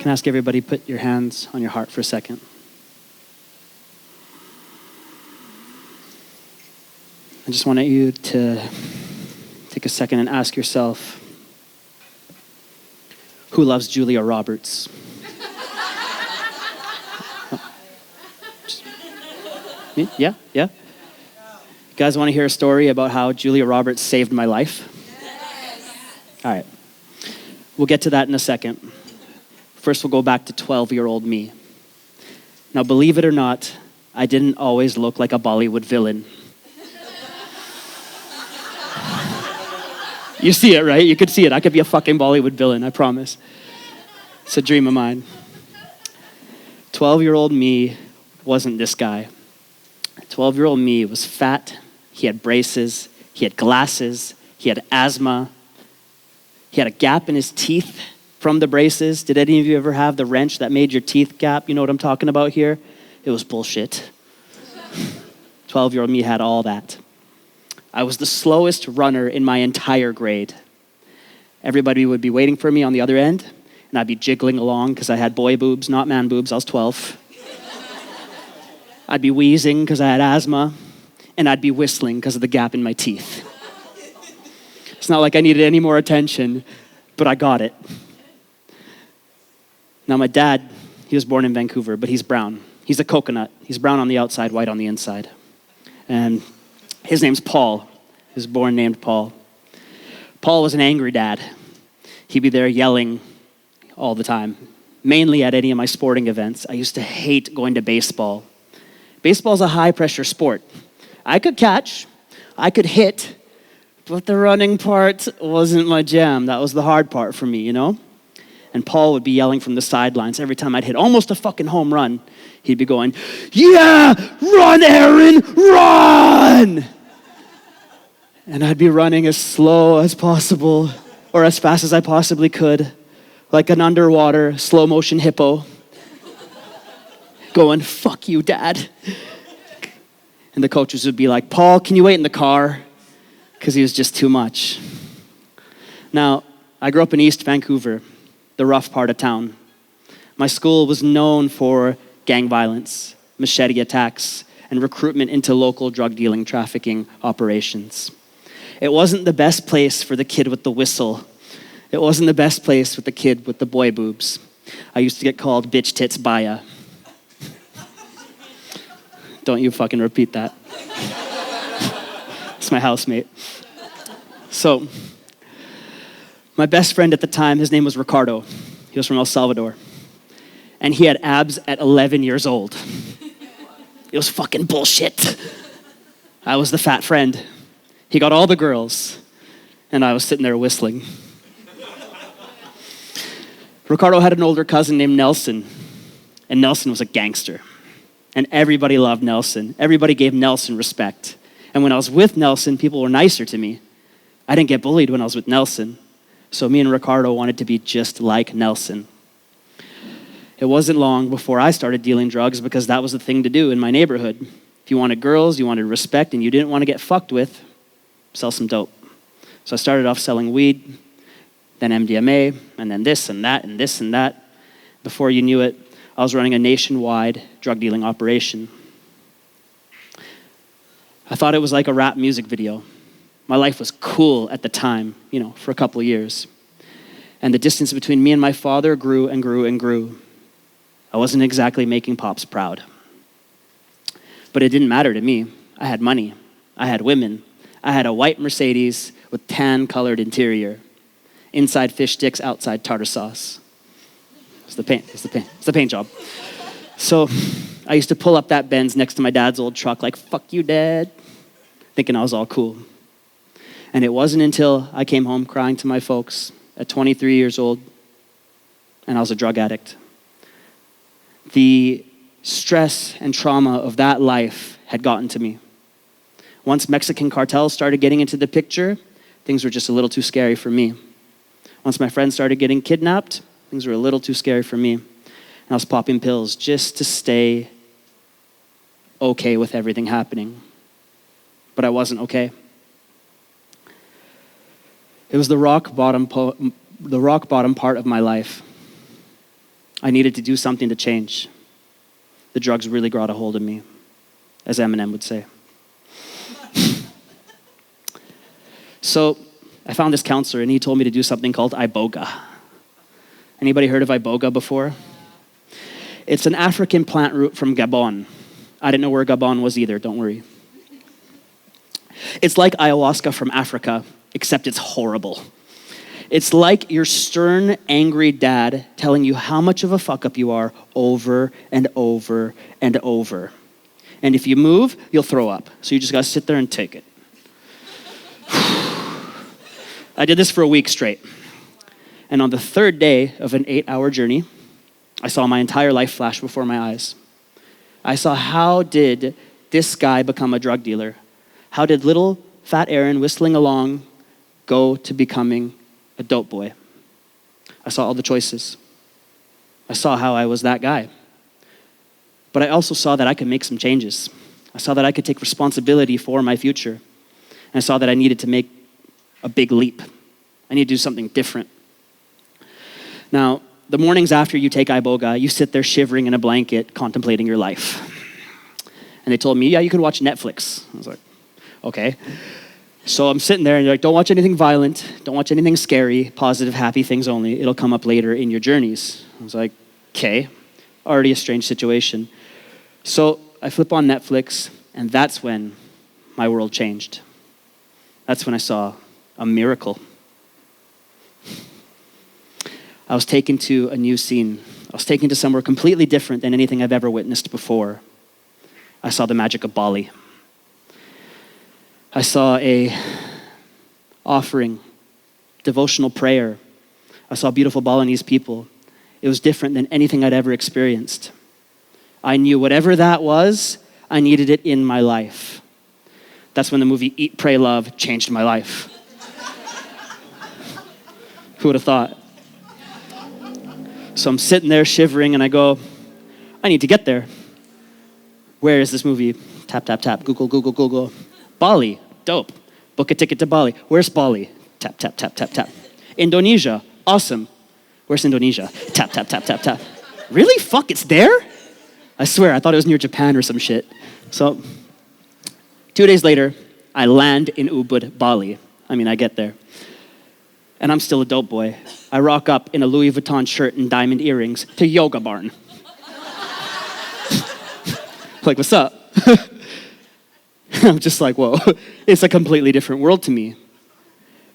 Can I ask everybody, put your hands on your heart for a second. I just want you to take a second and ask yourself, who loves Julia Roberts? Me? Yeah? You guys want to hear a story about how Julia Roberts saved my life? Yes. All right. We'll get to that in a second. First, we'll go back to 12-year-old me. Now, believe it or not, I didn't always look like a Bollywood villain. You see it, right? You could see it. I could be a fucking Bollywood villain, I promise. It's a dream of mine. 12-year-old me wasn't this guy. 12-year-old me was fat. He had braces. He had glasses. He had asthma. He had a gap in his teeth from the braces. Did any of you ever have the wrench that made your teeth gap? You know what I'm talking about here? It was bullshit. 12-year-old me had all that. I was the slowest runner in my entire grade. Everybody would be waiting for me on the other end, and I'd be jiggling along because I had boy boobs, not man boobs. I was 12. I'd be wheezing because I had asthma, and I'd be whistling because of the gap in my teeth. It's not like I needed any more attention, but I got it. Now my dad, he was born in Vancouver, but he's brown. He's a coconut. He's brown on the outside, white on the inside. And his name's Paul. He was born named Paul. Paul was an angry dad. He'd be there yelling all the time, mainly at any of my sporting events. I used to hate going to baseball. Baseball's a high-pressure sport. I could catch, I could hit, but the running part wasn't my jam. That was the hard part for me, you know? And Paul would be yelling from the sidelines every time I'd hit almost a fucking home run. He'd be going, "Yeah, run, Aren, run!" And I'd be running as slow as possible, or as fast as I possibly could, like an underwater slow motion hippo, going, "Fuck you, Dad." And the coaches would be like, "Paul, can you wait in the car?" Because he was just too much. Now, I grew up in East Vancouver, the rough part of town. My school was known for gang violence, machete attacks, and recruitment into local drug dealing trafficking operations. It wasn't the best place for the kid with the whistle. It wasn't the best place with the kid with the boy boobs. I used to get called bitch tits Bahia. Don't you fucking repeat that. It's my housemate. So, my best friend at the time, his name was Ricardo. He was from El Salvador. And he had abs at 11 years old. It was fucking bullshit. I was the fat friend. He got all the girls, and I was sitting there whistling. Ricardo had an older cousin named Nelson, and Nelson was a gangster. And everybody loved Nelson. Everybody gave Nelson respect. And when I was with Nelson, people were nicer to me. I didn't get bullied when I was with Nelson. So me and Ricardo wanted to be just like Nelson. It wasn't long before I started dealing drugs because that was the thing to do in my neighborhood. If you wanted girls, you wanted respect, and you didn't want to get fucked with, sell some dope. So I started off selling weed, then MDMA, and then this and that and this and that. Before you knew it, I was running a nationwide drug dealing operation. I thought it was like a rap music video. My life was cool at the time, for a couple of years. And the distance between me and my father grew and grew and grew. I wasn't exactly making Pops proud. But it didn't matter to me. I had money. I had women. I had a white Mercedes with tan-colored interior. Inside fish sticks, outside tartar sauce. It's the paint job. So I used to pull up that Benz next to my dad's old truck like, "Fuck you, Dad," thinking I was all cool. And it wasn't until I came home crying to my folks at 23 years old, and I was a drug addict. The stress and trauma of that life had gotten to me. Once Mexican cartels started getting into the picture, things were just a little too scary for me. Once my friends started getting kidnapped, things were a little too scary for me. And I was popping pills just to stay okay with everything happening. But I wasn't okay. It was the rock bottom part of my life. I needed to do something to change. The drugs really got a hold of me, as Eminem would say. So I found this counselor, and he told me to do something called Iboga. Anybody heard of Iboga before? It's an African plant root from Gabon. I didn't know where Gabon was either, don't worry. It's like ayahuasca from Africa, except it's horrible. It's like your stern, angry dad telling you how much of a fuck up you are over and over and over. And if you move, you'll throw up. So you just gotta sit there and take it. I did this for a week straight. And on the third day of an 8-hour journey, I saw my entire life flash before my eyes. I saw how did this guy become a drug dealer? How did little fat Aren whistling along go to becoming a dope boy? I saw all the choices. I saw how I was that guy. But I also saw that I could make some changes. I saw that I could take responsibility for my future. And I saw that I needed to make a big leap. I need to do something different. Now, the mornings after you take Iboga, you sit there shivering in a blanket, contemplating your life. And they told me, yeah, you can watch Netflix. I was like, okay. So I'm sitting there and they're like, don't watch anything violent, don't watch anything scary, positive, happy things only. It'll come up later in your journeys. I was like, okay, already a strange situation. So I flip on Netflix, and that's when my world changed. That's when I saw a miracle. I was taken to a new scene. I was taken to somewhere completely different than anything I've ever witnessed before. I saw the magic of Bali. I saw a offering, devotional prayer. I saw beautiful Balinese people. It was different than anything I'd ever experienced. I knew whatever that was, I needed it in my life. That's when the movie Eat, Pray, Love changed my life. Who would have thought? So I'm sitting there shivering and I go, I need to get there. Where is this movie? Tap, tap, tap, Google, Google, Google. Bali, dope. Book a ticket to Bali. Where's Bali? Tap, tap, tap, tap, tap. Indonesia, awesome. Where's Indonesia? Tap, tap, tap, tap, tap. Really? Fuck, it's there? I swear, I thought it was near Japan or some shit. So 2 days later, I land in Ubud, Bali. I get there. And I'm still a dope boy. I rock up in a Louis Vuitton shirt and diamond earrings to Yoga Barn. Like, what's up? I'm just like, whoa. It's a completely different world to me.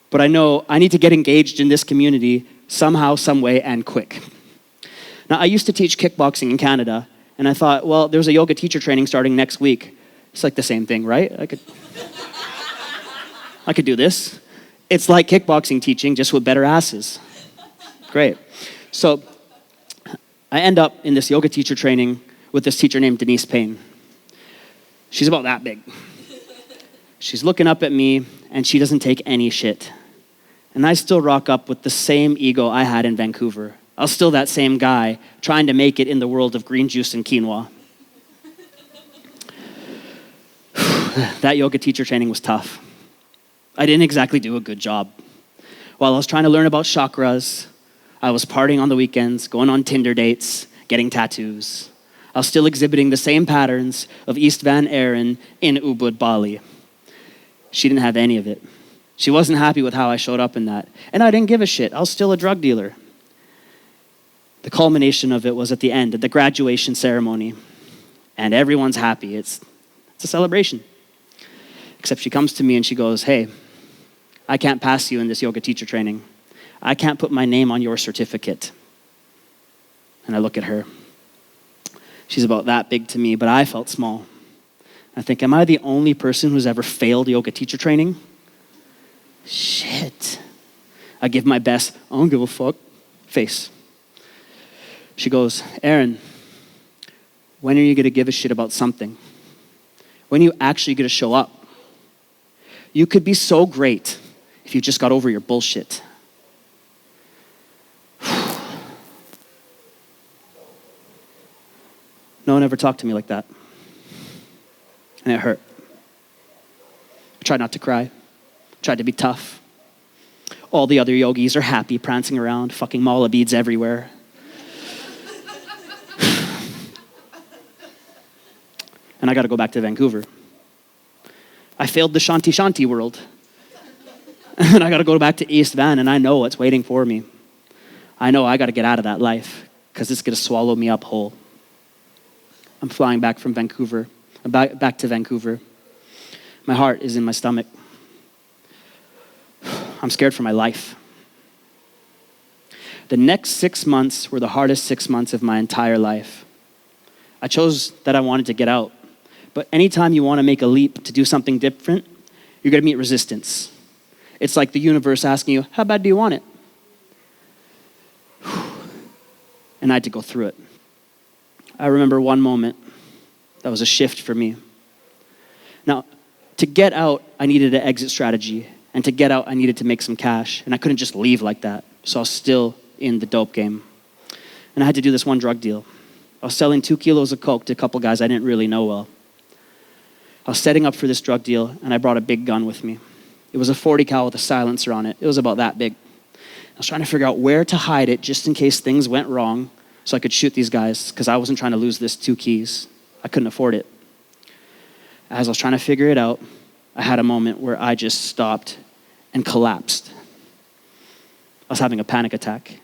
But I know I need to get engaged in this community somehow, some way, and quick. Now, I used to teach kickboxing in Canada, and I thought, well, there's a yoga teacher training starting next week. It's like the same thing, right? I could do this. It's like kickboxing teaching, just with better asses. Great. So I end up in this yoga teacher training with this teacher named Denise Payne. She's about that big. She's looking up at me, and she doesn't take any shit. And I still rock up with the same ego I had in Vancouver. I was still that same guy trying to make it in the world of green juice and quinoa. That yoga teacher training was tough. I didn't exactly do a good job. While I was trying to learn about chakras, I was partying on the weekends, going on Tinder dates, getting tattoos. I was still exhibiting the same patterns of East Van Aren in Ubud, Bali. She didn't have any of it. She wasn't happy with how I showed up in that. And I didn't give a shit. I was still a drug dealer. The culmination of it was at the end, at the graduation ceremony. And everyone's happy. It's a celebration. Except she comes to me and she goes, hey, I can't pass you in this yoga teacher training. I can't put my name on your certificate. And I look at her. She's about that big to me, but I felt small. I think, am I the only person who's ever failed yoga teacher training? Shit. I give my best, I don't give a fuck, face. She goes, Aren, when are you going to give a shit about something? When are you actually going to show up? You could be so great if you just got over your bullshit. No one ever talked to me like that. And it hurt. I tried not to cry. Tried to be tough. All the other yogis are happy, prancing around, fucking mala beads everywhere. and I got to go back to Vancouver. I failed the shanty world. And I got to go back to East Van, and I know what's waiting for me. I know I got to get out of that life because it's going to swallow me up whole. I'm flying back from Vancouver, back to Vancouver. My heart is in my stomach. I'm scared for my life. The next 6 months were the hardest 6 months of my entire life. I chose that I wanted to get out. But anytime you want to make a leap to do something different, you're going to meet resistance. It's like the universe asking you, how bad do you want it? And I had to go through it. I remember one moment that was a shift for me. Now, to get out, I needed an exit strategy. And to get out, I needed to make some cash. And I couldn't just leave like that. So I was still in the dope game. And I had to do this one drug deal. I was selling 2 kilos of coke to a couple guys I didn't really know well. I was setting up for this drug deal, and I brought a big gun with me. It was a 40 cal with a silencer on it. It was about that big. I was trying to figure out where to hide it just in case things went wrong so I could shoot these guys because I wasn't trying to lose this 2 keys. I couldn't afford it. As I was trying to figure it out, I had a moment where I just stopped and collapsed. I was having a panic attack.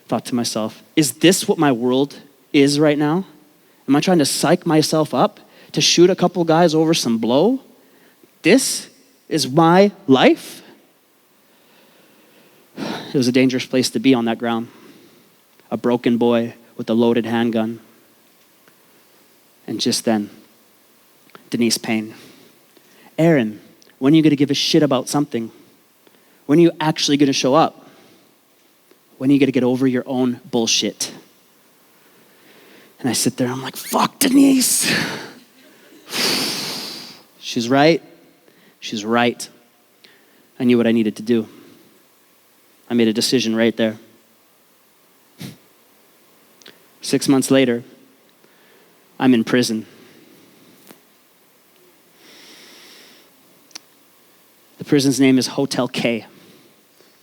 Thought to myself, is this what my world is right now? Am I trying to psych myself up to shoot a couple guys over some blow? This is my life? It was a dangerous place to be on that ground. A broken boy with a loaded handgun. And just then, Denise Payne. Aren, when are you going to give a shit about something? When are you actually going to show up? When are you going to get over your own bullshit? And I sit there, I'm like, fuck Denise. She's right. She's right. I knew what I needed to do. I made a decision right there. 6 months later, I'm in prison. The prison's name is Hotel K.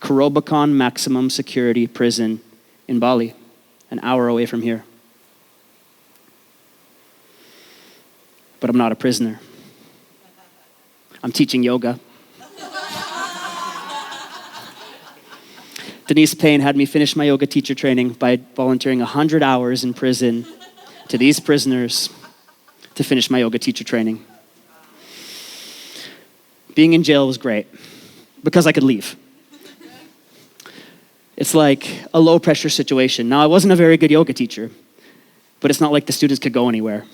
Korobakan Maximum Security Prison in Bali, an hour away from here. But I'm not a prisoner. I'm teaching yoga. Denise Payne had me finish my yoga teacher training by volunteering 100 hours in prison to these prisoners to finish my yoga teacher training. Being in jail was great because I could leave. It's like a low pressure situation. Now, I wasn't a very good yoga teacher, but it's not like the students could go anywhere.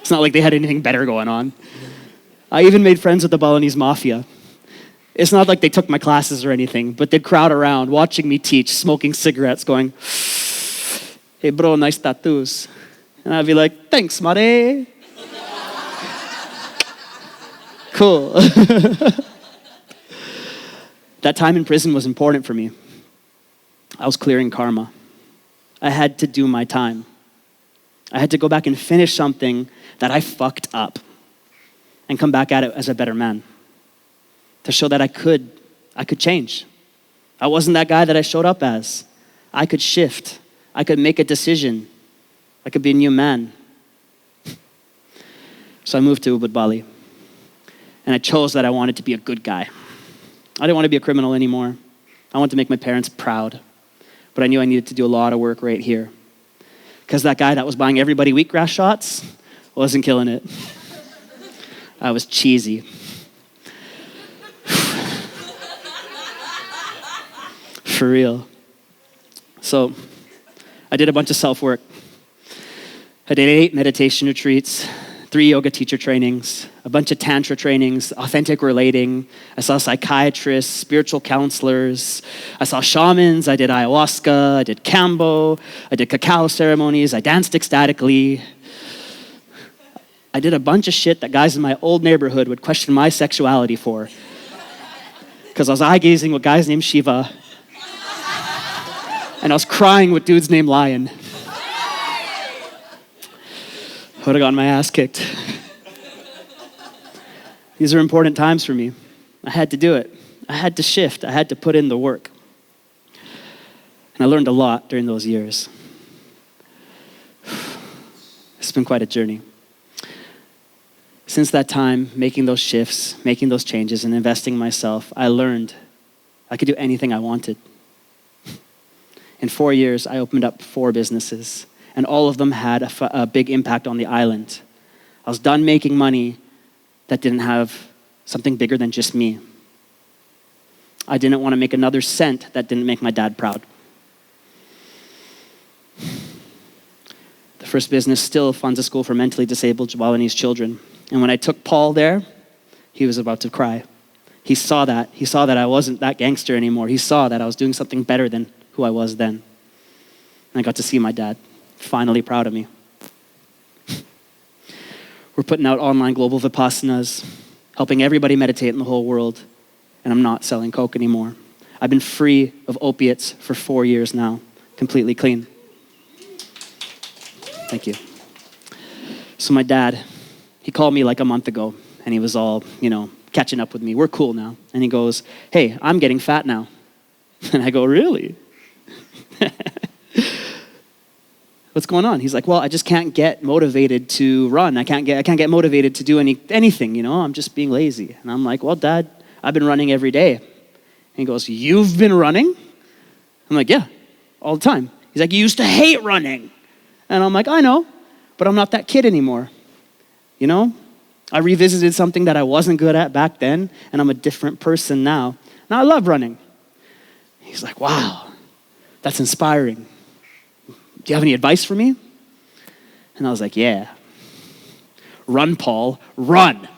It's not like they had anything better going on. I even made friends with the Balinese mafia. It's not like they took my classes or anything, but they'd crowd around watching me teach, smoking cigarettes, going, hey bro, nice tattoos. And I'd be like, thanks, mare. Cool. That time in prison was important for me. I was clearing karma. I had to do my time. I had to go back and finish something that I fucked up and come back at it as a better man to show that I could change. I wasn't that guy that I showed up as. I could shift. I could make a decision. I could be a new man. So I moved to Bali. And I chose that I wanted to be a good guy. I didn't want to be a criminal anymore. I wanted to make my parents proud. But I knew I needed to do a lot of work right here. Because that guy that was buying everybody wheatgrass shots wasn't killing it. I was cheesy. For real. So I did a bunch of self-work. I did 8 meditation retreats, 3 yoga teacher trainings, a bunch of tantra trainings, authentic relating. I saw psychiatrists, spiritual counselors. I saw shamans. I did ayahuasca. I did kambo. I did cacao ceremonies. I danced ecstatically. I did a bunch of shit that guys in my old neighborhood would question my sexuality for. Because I was eye-gazing with guys named Shiva. And I was crying with dudes named Lion. Would have gotten my ass kicked. These are important times for me. I had to do it. I had to shift. I had to put in the work. And I learned a lot during those years. It's been quite a journey. Since that time, making those shifts, making those changes, and investing in myself, I learned I could do anything I wanted. In 4 years, I opened up 4 businesses, and all of them had a big impact on the island. I was done making money that didn't have something bigger than just me. I didn't want to make another cent that didn't make my dad proud. The first business still funds a school for mentally disabled Balinese children. And when I took Paul there, he was about to cry. He saw that. He saw that I wasn't that gangster anymore. He saw that I was doing something better than who I was then. And I got to see my dad, finally proud of me. We're putting out online global Vipassanas, helping everybody meditate in the whole world, and I'm not selling coke anymore. I've been free of opiates for 4 years now, completely clean. Thank you. So my dad, he called me like a month ago, and he was all, catching up with me. We're cool now. And he goes, "Hey, I'm getting fat now." And I go, "Really?" "What's going on?" He's like, "Well, I just can't get motivated to run. I can't get motivated to do anything, I'm just being lazy." And I'm like, "Well, Dad, I've been running every day." And he goes, "You've been running?" I'm like, "Yeah, all the time." He's like, "You used to hate running." And I'm like, "I know, but I'm not that kid anymore. I revisited something that I wasn't good at back then, and I'm a different person now. And I love running." He's like, "Wow, that's inspiring. Do you have any advice for me?" And I was like, "Yeah. Run, Paul, run."